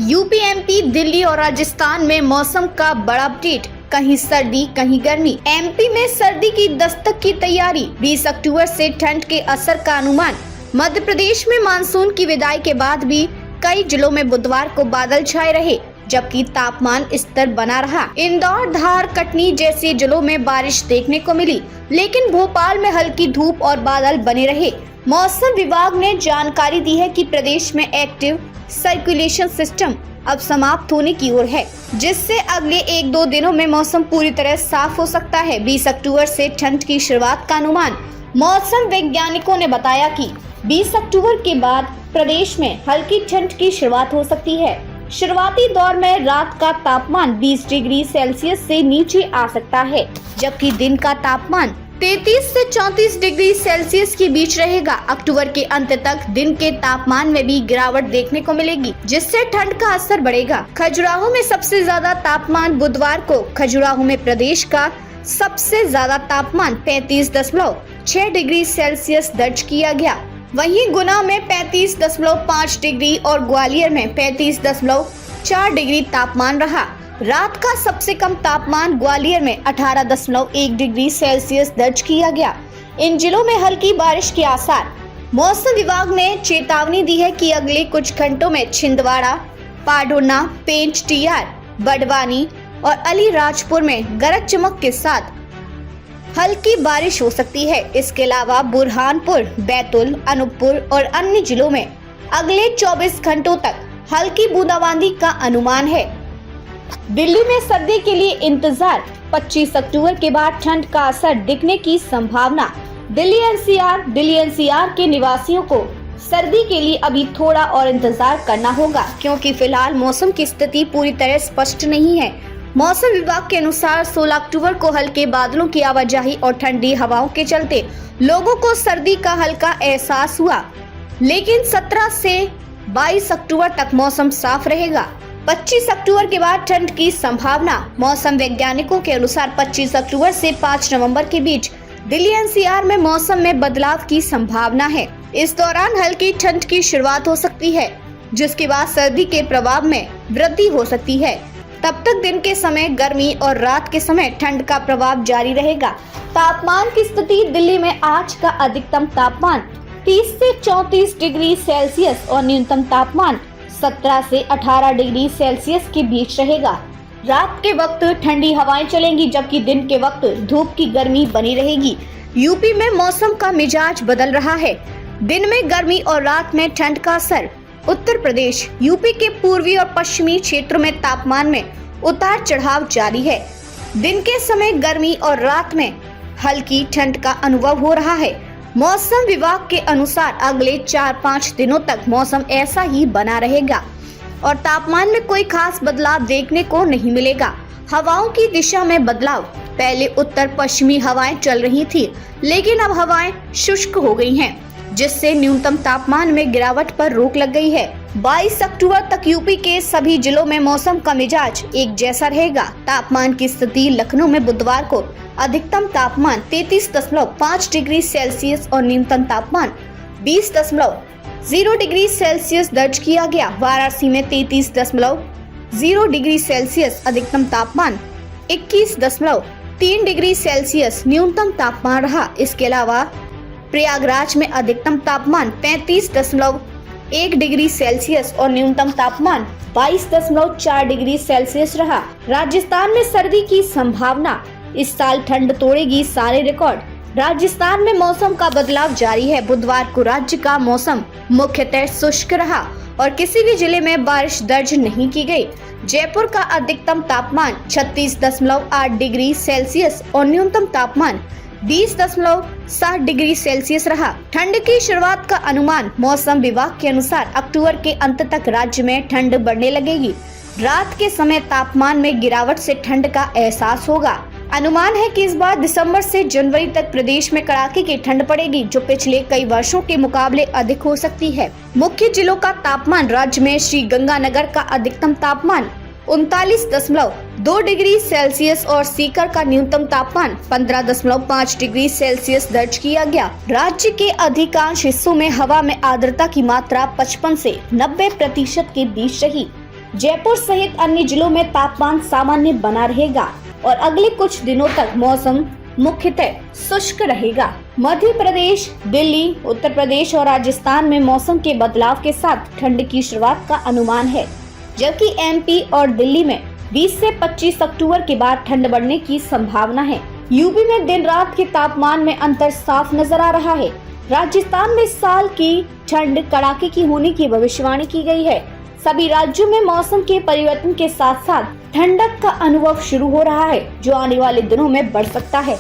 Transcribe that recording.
UP, MP, Delhi और राजस्थान में मौसम का बड़ा अपडेट। कहीं सर्दी कहीं गर्मी। एमपी में सर्दी की दस्तक की तैयारी। 20 अक्टूबर से ठंड के असर का अनुमान। मध्य प्रदेश में मानसून की विदाई के बाद भी कई जिलों में बुधवार को बादल छाए रहे, जबकि तापमान स्थिर बना रहा। इंदौर, धार, कटनी जैसे जिलों में बारिश देखने को मिली, लेकिन भोपाल में हल्की धूप और बादल बने रहे। मौसम विभाग ने जानकारी दी है कि प्रदेश में एक्टिव सर्कुलेशन सिस्टम अब समाप्त होने की ओर है, जिससे अगले 1-2 दिनों में मौसम पूरी तरह साफ हो सकता है। 20 अक्टूबर से ठंड की शुरुआत का अनुमान। मौसम वैज्ञानिकों ने बताया कि 20 अक्टूबर के बाद प्रदेश में हल्की ठंड की शुरुआत हो सकती है। शुरुआती दौर में रात का तापमान 20 डिग्री सेल्सियस से नीचे आ सकता है, जबकि दिन का तापमान 33 से 34 डिग्री सेल्सियस के बीच रहेगा। अक्टूबर के अंत तक दिन के तापमान में भी गिरावट देखने को मिलेगी, जिससे ठंड का असर बढ़ेगा। खजुराहो में सबसे ज्यादा तापमान बुधवार को खजुराहो में प्रदेश का सबसे ज्यादा तापमान 35.6 डिग्री सेल्सियस दर्ज किया गया। वहीं गुना में 35.5 डिग्री और ग्वालियर में 35.4 डिग्री तापमान रहा। रात का सबसे कम तापमान ग्वालियर में 18.1 डिग्री सेल्सियस दर्ज किया गया। इन जिलों में हल्की बारिश के आसार। मौसम विभाग ने चेतावनी दी है कि अगले कुछ घंटों में छिंदवाड़ा, पाडोना, पेंच, टीआर, बड़वानी और अलीराजपुर में गरज चमक के साथ हल्की बारिश हो सकती है। इसके अलावा बुरहानपुर, बैतूल, अनूपपुर और अन्य जिलों में अगले 24 घंटों तक हल्की बूंदाबांदी का अनुमान है। दिल्ली में सर्दी के लिए इंतजार। 25 अक्टूबर के बाद ठंड का असर दिखने की संभावना। दिल्ली एनसीआर के निवासियों को सर्दी के लिए अभी थोड़ा और इंतजार करना होगा, क्योंकि फिलहाल मौसम की स्थिति पूरी तरह स्पष्ट नहीं है। मौसम विभाग के अनुसार 16 अक्टूबर को हल्के बादलों की आवाजाही और ठंडी हवाओं के चलते लोगों को सर्दी का हल्का एहसास हुआ, लेकिन 17 से 22 अक्टूबर तक मौसम साफ रहेगा। 25 अक्टूबर के बाद ठंड की संभावना। मौसम वैज्ञानिकों के अनुसार 25 अक्टूबर से 5 नवंबर के बीच दिल्ली एनसीआर में मौसम में बदलाव की संभावना है। इस दौरान हल्की ठंड की शुरुआत हो सकती है, जिसके बाद सर्दी के प्रभाव में वृद्धि हो सकती है। तब तक दिन के समय गर्मी और रात के समय ठंड का प्रभाव जारी रहेगा। तापमान की स्थिति। दिल्ली में आज का अधिकतम तापमान 30 से 34 डिग्री सेल्सियस और न्यूनतम तापमान 17 से 18 डिग्री सेल्सियस के बीच रहेगा। रात के वक्त ठंडी हवाएं चलेंगी, जबकि दिन के वक्त धूप की गर्मी बनी रहेगी। यूपी में मौसम का मिजाज बदल रहा है। दिन में गर्मी और रात में ठंड का असर। उत्तर प्रदेश, यूपी के पूर्वी और पश्चिमी क्षेत्रों में तापमान में उतार चढ़ाव जारी है। दिन के समय गर्मी और रात में हल्की ठंड का अनुभव हो रहा है। मौसम विभाग के अनुसार अगले 4-5 दिनों तक मौसम ऐसा ही बना रहेगा और तापमान में कोई खास बदलाव देखने को नहीं मिलेगा। हवाओं की दिशा में बदलाव। पहले उत्तर पश्चिमी हवाएं चल रही थी, लेकिन अब हवाएं शुष्क हो गई हैं, जिससे न्यूनतम तापमान में गिरावट पर रोक लग गई है। 22 अक्टूबर तक यूपी के सभी जिलों में मौसम का मिजाज एक जैसा रहेगा। तापमान की स्थिति। लखनऊ में बुधवार को अधिकतम तापमान 33.5 डिग्री सेल्सियस और न्यूनतम तापमान 20.0 डिग्री सेल्सियस दर्ज किया गया। वाराणसी में 33.0 डिग्री सेल्सियस अधिकतम तापमान, 21.3 डिग्री सेल्सियस न्यूनतम तापमान रहा। इसके अलावा प्रयागराज में अधिकतम तापमान 35.1 डिग्री सेल्सियस और न्यूनतम तापमान 22.4 डिग्री सेल्सियस रहा। राजस्थान में सर्दी की संभावना। इस साल ठंड तोड़ेगी सारे रिकॉर्ड। राजस्थान में मौसम का बदलाव जारी है। बुधवार को राज्य का मौसम मुख्यतः शुष्क रहा और किसी भी जिले में बारिश दर्ज नहीं की गई। जयपुर का अधिकतम तापमान 36.8 डिग्री सेल्सियस और न्यूनतम तापमान 20.7 डिग्री सेल्सियस रहा। ठंड की शुरुआत का अनुमान। मौसम विभाग के अनुसार अक्टूबर के अंत तक राज्य में ठंड बढ़ने लगेगी। रात के समय तापमान में गिरावट से ठंड का एहसास होगा। अनुमान है कि इस बार दिसंबर से जनवरी तक प्रदेश में कड़ाके की ठंड पड़ेगी, जो पिछले कई वर्षों के मुकाबले अधिक हो सकती है। मुख्य जिलों का तापमान। राज्य में श्री गंगानगर का अधिकतम तापमान 39.2 डिग्री सेल्सियस और सीकर का न्यूनतम तापमान 15.5 डिग्री सेल्सियस दर्ज किया गया। राज्य के अधिकांश हिस्सों में हवा में आर्द्रता की मात्रा 55 से 90% के बीच रही। जयपुर सहित अन्य जिलों में तापमान सामान्य बना रहेगा और अगले कुछ दिनों तक मौसम मुख्यतः शुष्क रहेगा। मध्य प्रदेश, दिल्ली, उत्तर प्रदेश और राजस्थान में मौसम के बदलाव के साथ ठंड की शुरुआत का अनुमान है, जबकि एमपी और दिल्ली में 20 से 25 अक्टूबर के बाद ठंड बढ़ने की संभावना है। यूपी में दिन रात के तापमान में अंतर साफ नजर आ रहा है। राजस्थान में साल की ठंड कड़ाके की होने की भविष्यवाणी की गई है। सभी राज्यों में मौसम के परिवर्तन के साथ साथ ठंडक का अनुभव शुरू हो रहा है, जो आने वाले दिनों में बढ़ सकता है।